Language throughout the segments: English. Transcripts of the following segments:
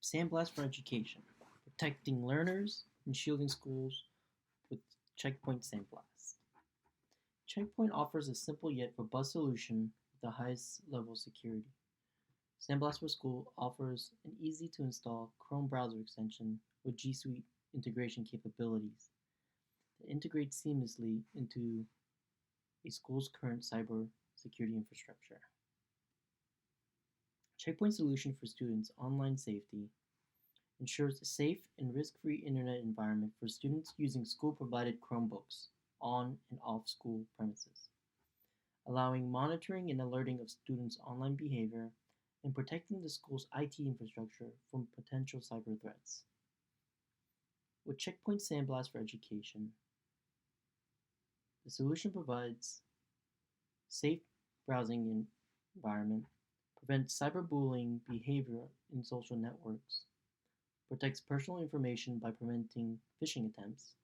SandBlast for Education, protecting learners and shielding schools with Check Point SandBlast. Check Point offers a simple yet robust solution with the highest level of security. SandBlast for School offers an easy-to-install Chrome browser extension with G Suite integration capabilities that integrate seamlessly into a school's current cyber security infrastructure. Check Point solution for students' online safety ensures a safe and risk-free internet environment for students using school-provided Chromebooks on and off school premises, allowing monitoring and alerting of students' online behavior and protecting the school's IT infrastructure from potential cyber threats. With Check Point SandBlast for Education, the solution provides safe browsing environment, prevents cyberbullying behavior in social networks, protects personal information by preventing phishing attempts,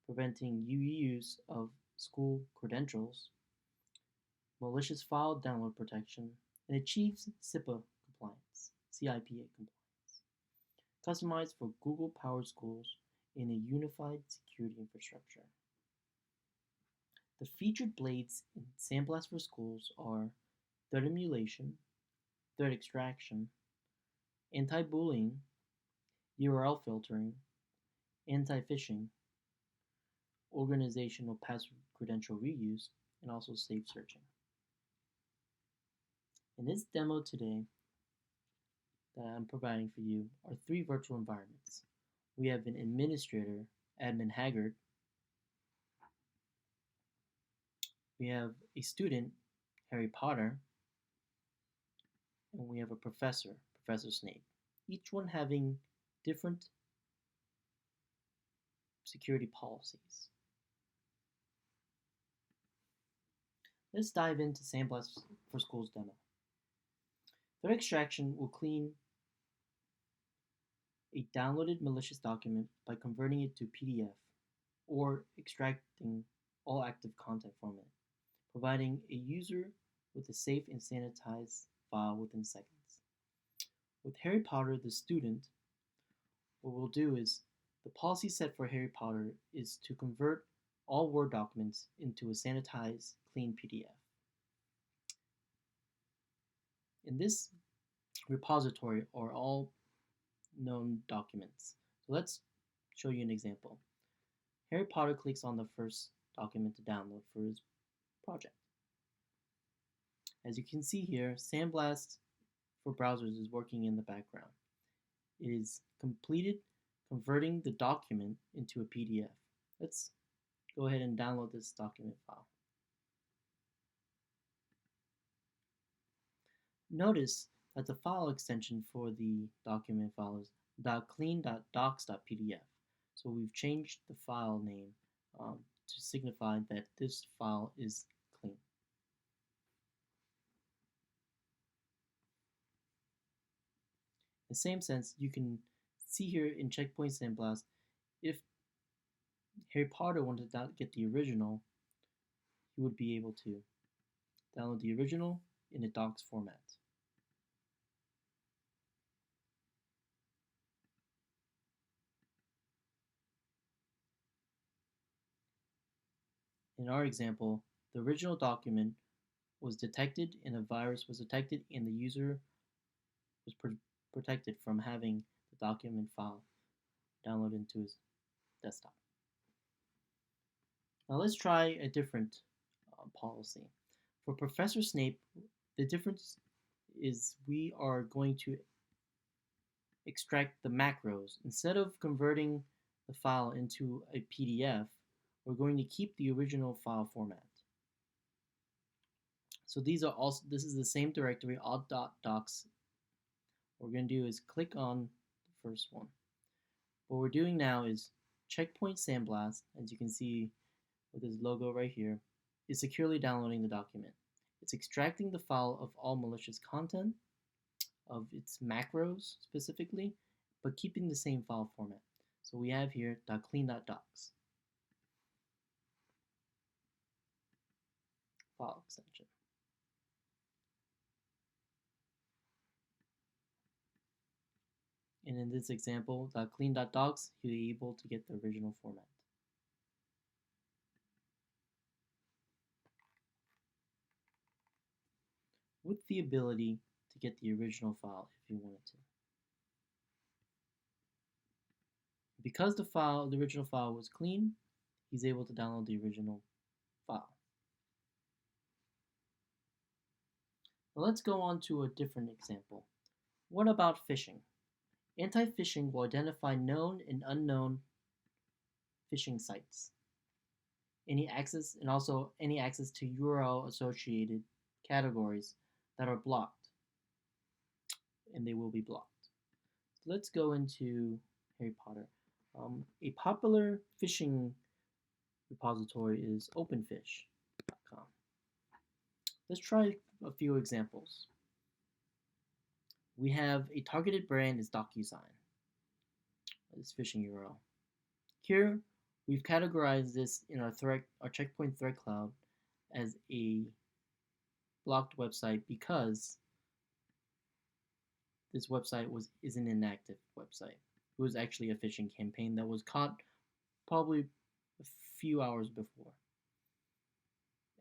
preventing use of school credentials, malicious file download protection, and achieves CIPA compliance, CIPA compliance, customized for Google-powered schools in a unified security infrastructure. The featured blades in SandBlast for Schools are threat emulation, threat extraction, anti-bullying, URL filtering, anti-phishing, organizational password credential reuse, and also safe searching. In this demo today that I'm providing for you are three virtual environments. We have an administrator, Admin Haggard. We have a student, Harry Potter. And we have a professor, Professor Snape. Each one having different security policies. Let's dive into SandBlast for Schools demo. Threat extraction will clean a downloaded malicious document by converting it to PDF or extracting all active content from it, providing a user with a safe and sanitized file within seconds. With Harry Potter, the student, what we'll do is the policy set for Harry Potter is to convert all Word documents into a sanitized, clean PDF. In this repository are all known documents. So let's show you an example. Harry Potter clicks on the first document to download for his project. As you can see here, SandBlast for browsers is working in the background. It is completed converting the document into a PDF. Let's go ahead and download this document file. Notice that the file extension for the document file is .clean.docs.pdf. So we've changed the file name to signify that this file is clean. In the same sense, you can see here in Check Point SandBlast, if Harry Potter wanted to get the original, he would be able to download the original in a docs format. In our example, the original document was detected and a virus was detected and the user was protected from having the document file downloaded into his desktop. Now let's try a different policy. For Professor Snape, the difference is we are going to extract the macros. Instead of converting the file into a PDF, we're going to keep the original file format. So these are also, this is the same directory, all.docs. What we're going to do is click on the first one. What we're doing now is Check Point SandBlast, as you can see with this logo right here, is securely downloading the document. It's extracting the file of all malicious content, of its macros specifically, but keeping the same file format. So we have here .clean.docs. File extension. And in this example, .clean.docs, he'll be able to get the original format. With the ability to get the original file if you wanted to. Because the original file was clean, he's able to download the original file. Now let's go on to a different example. What about phishing? Anti-phishing will identify known and unknown phishing sites. Any access to URL associated categories that are blocked, and they will be blocked. So let's go into Harry Potter. A popular phishing repository is openfish.com. Let's try a few examples. We have a targeted brand is DocuSign. This phishing URL. Here, we've categorized this in our Check Point threat cloud as a blocked website because this website is an inactive website. It was actually a phishing campaign that was caught probably a few hours before.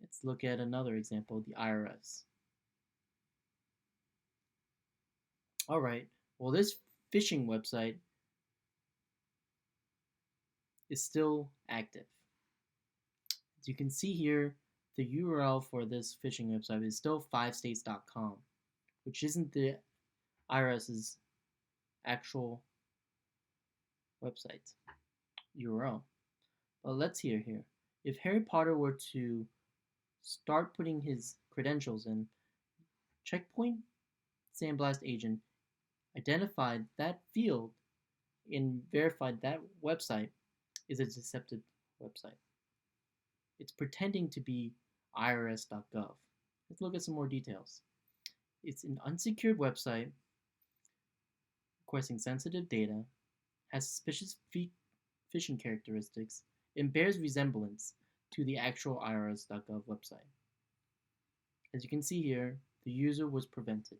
Let's look at another example, the IRS. Alright, well this phishing website is still active. As you can see here, the URL for this phishing website is still 5states.com, which isn't the IRS's actual website URL. But let's hear here. If Harry Potter were to start putting his credentials in, Check Point SandBlast agent identified that field and verified that website is a deceptive website. It's pretending to be irs.gov. Let's look at some more details. It's an unsecured website requesting sensitive data, has suspicious phishing characteristics, and bears resemblance to the actual irs.gov website. As you can see here, the user was prevented.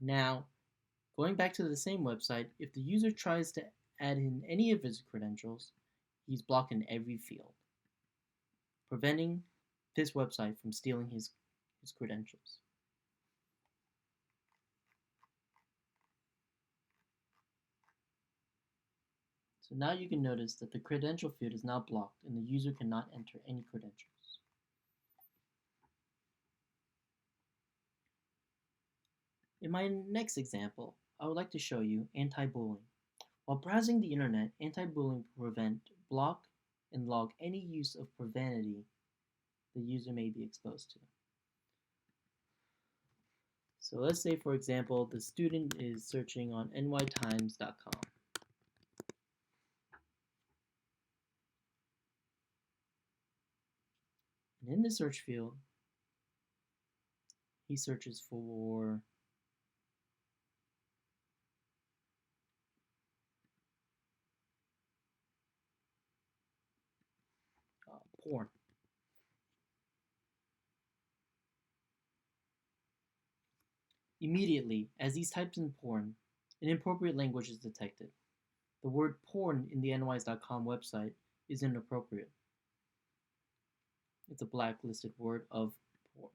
Now, going back to the same website, if the user tries to add in any of his credentials, he's blocked in every field, preventing this website from stealing his credentials. So now you can notice that the credential field is now blocked and the user cannot enter any credentials. In my next example, I would like to show you anti-bullying. While browsing the internet, anti-bullying will prevent, block, and log any use of profanity the user may be exposed to. So let's say, for example, the student is searching on nytimes.com. And in the search field, he searches for porn. Immediately, as he types in porn, inappropriate language is detected. The word porn in the nys.com website is inappropriate. It's a blacklisted word of porn.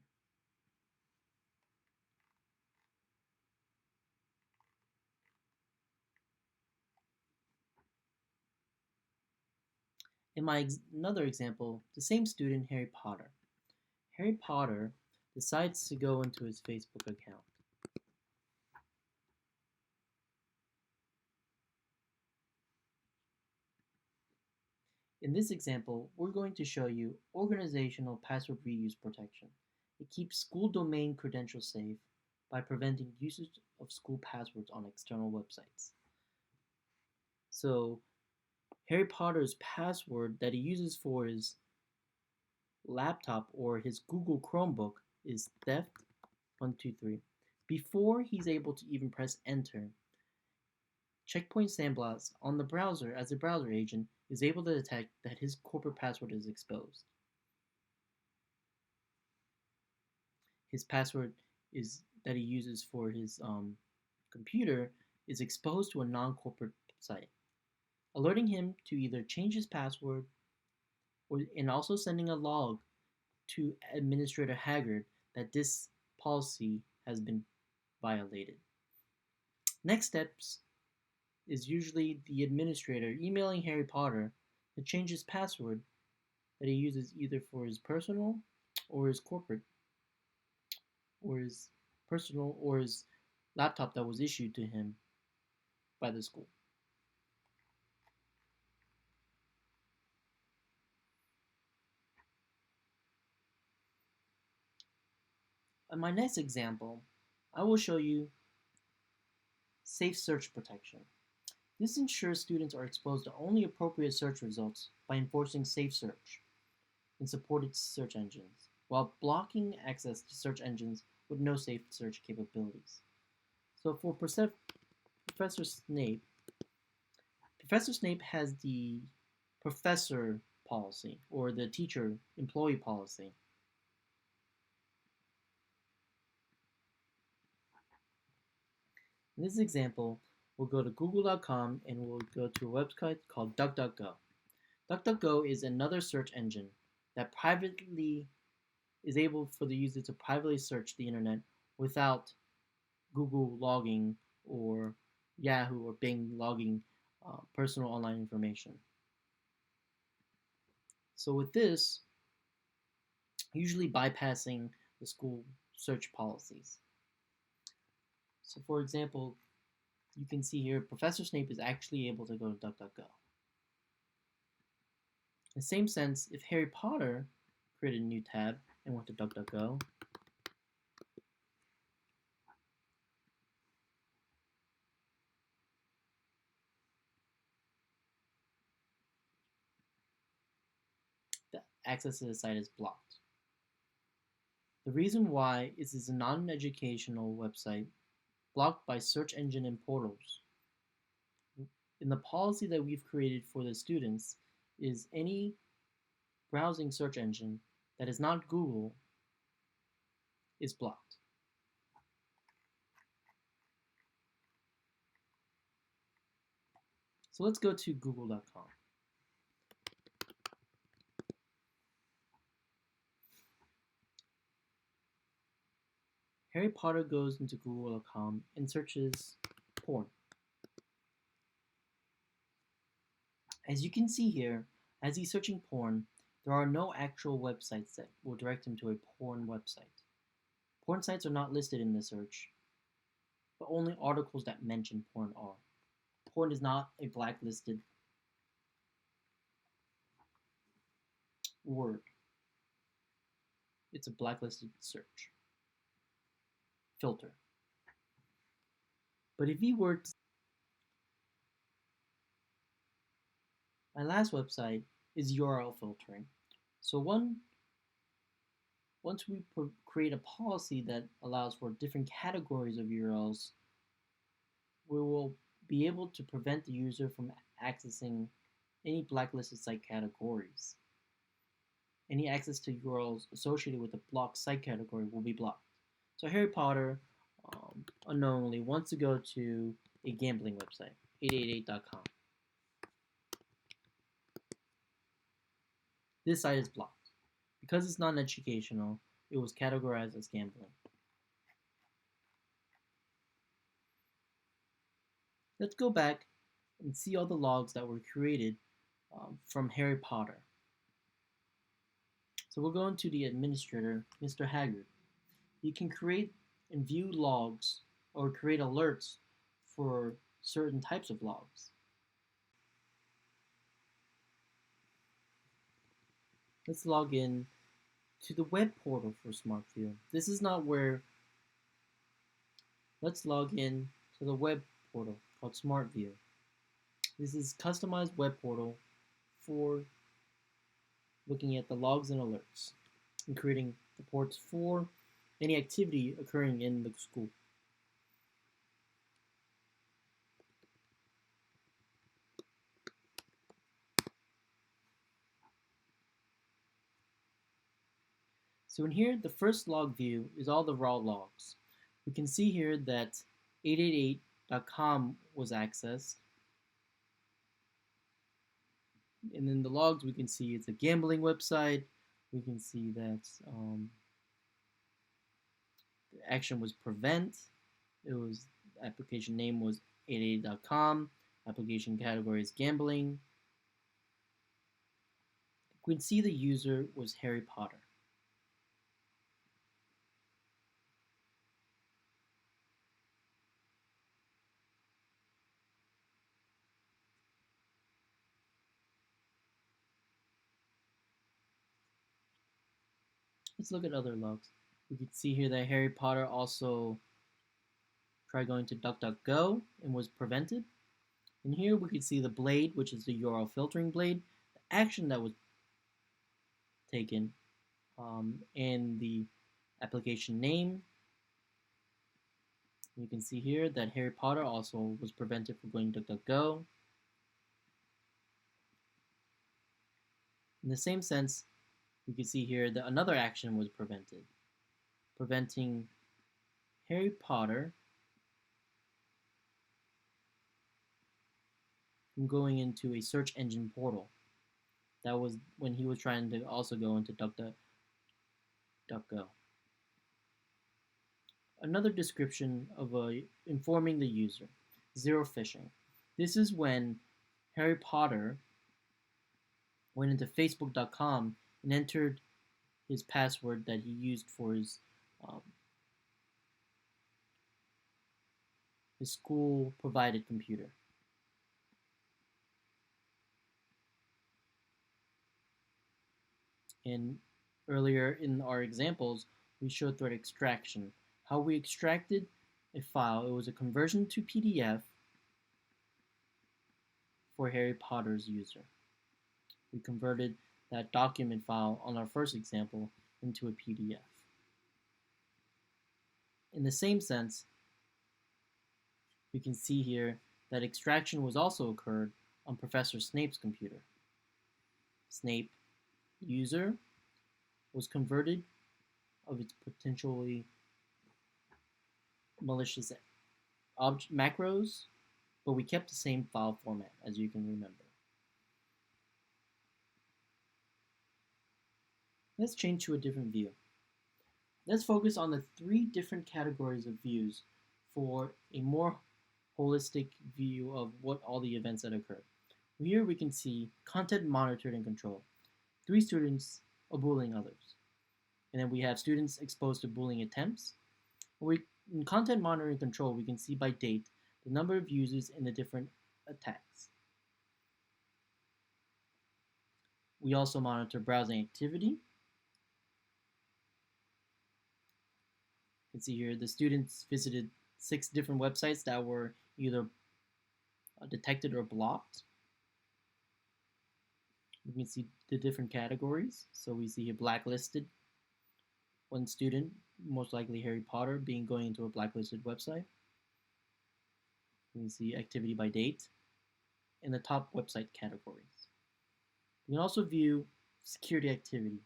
In another example, the same student, Harry Potter. Harry Potter decides to go into his Facebook account. In this example, we're going to show you organizational password reuse protection. It keeps school domain credentials safe by preventing usage of school passwords on external websites. So, Harry Potter's password that he uses for his laptop or his Google Chromebook is theft123. Before he's able to even press enter, Check Point SandBlast on the browser as a browser agent is able to detect that his corporate password is exposed. His password is that he uses for his computer is exposed to a non-corporate site, alerting him to either change his password and also sending a log to Administrator Haggard that this policy has been violated. Next steps is usually the administrator emailing Harry Potter to change his password that he uses either for his personal or his corporate or his personal or his laptop that was issued to him by the school. In my next example, I will show you safe search protection. This ensures students are exposed to only appropriate search results by enforcing safe search in supported search engines, while blocking access to search engines with no safe search capabilities. So for Professor Snape, Professor Snape has the professor policy or the teacher employee policy. In this example, we'll go to google.com and we'll go to a website called DuckDuckGo. DuckDuckGo is another search engine that privately is able for the user to privately search the internet without Google logging or Yahoo or Bing logging personal online information. So with this, usually bypassing the school search policies. So for example, you can see here Professor Snape is actually able to go to DuckDuckGo. In the same sense, if Harry Potter created a new tab and went to DuckDuckGo, the access to the site is blocked. The reason why is it's a non-educational website blocked by search engine and portals. In the policy that we've created for the students is any browsing search engine that is not Google is blocked. So let's go to google.com. Harry Potter goes into google.com and searches porn. As you can see here, as he's searching porn, there are no actual websites that will direct him to a porn website. Porn sites are not listed in the search, but only articles that mention porn are. Porn is not a blacklisted word. It's a blacklisted search filter. But if he were to, my last website is URL filtering. So once we create a policy that allows for different categories of URLs, we will be able to prevent the user from accessing any blacklisted site categories. Any access to URLs associated with the blocked site category will be blocked. So Harry Potter, unknowingly, wants to go to a gambling website, 888.com. This site is blocked. Because it's non-educational, it was categorized as gambling. Let's go back and see all the logs that were created from Harry Potter. So we'll go into the administrator, Mr. Haggard. You can create and view logs or create alerts for certain types of logs. Let's log in to the web portal for SmartView. This is not where, let's log in to the web portal called SmartView. This is customized web portal for looking at the logs and alerts and creating reports for any activity occurring in the school. So in here, the first log view is all the raw logs. We can see here that 888.com was accessed. And in the logs, we can see it's a gambling website. We can see that the action was prevent. It was application name was 888.com. Application category is gambling. We can see the user was Harry Potter. Let's look at other logs. We can see here that Harry Potter also tried going to DuckDuckGo and was prevented. And here we can see the blade, which is the URL filtering blade, the action that was taken, and the application name. You can see here that Harry Potter also was prevented from going to DuckDuckGo. In the same sense, we can see here that another action was prevented, preventing Harry Potter from going into a search engine portal. That was when he was trying to also go into DuckDuckGo. Another description of informing the user, zero phishing. This is when Harry Potter went into Facebook.com and entered his password that he used for his school provided computer. And earlier in our examples, we showed thread extraction. How we extracted a file, it was a conversion to PDF for Harry Potter's user. We converted that document file on our first example into a PDF. In the same sense, we can see here that extraction was also occurred on Professor Snape's computer. Snape user was converted of its potentially malicious macros, but we kept the same file format, as you can remember. Let's change to a different view. Let's focus on the 3 different categories of views for a more holistic view of what all the events that occurred. Here we can see content monitored and controlled. 3 students are bullying others. And then we have students exposed to bullying attempts. In content monitoring and control, we can see by date the number of users in the different attacks. We also monitor browsing activity. You can see here the students visited 6 different websites that were either detected or blocked. You can see the different categories. So we see here blacklisted, 1 student, most likely Harry Potter, going into a blacklisted website. You can see activity by date and the top website categories. You can also view security activity.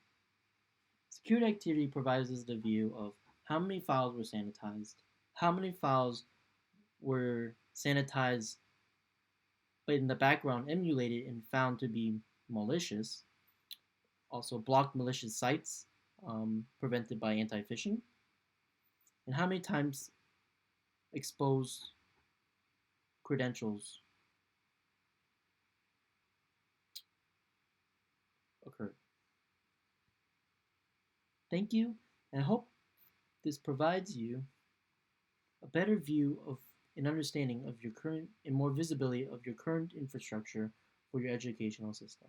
Security activity provides us the view of how many files were sanitized, how many files were sanitized but in the background emulated and found to be malicious, also blocked malicious sites prevented by anti-phishing, and how many times exposed credentials occurred. Thank you, and I hope this provides you a better view of an understanding of your current and more visibility of your current infrastructure for your educational system.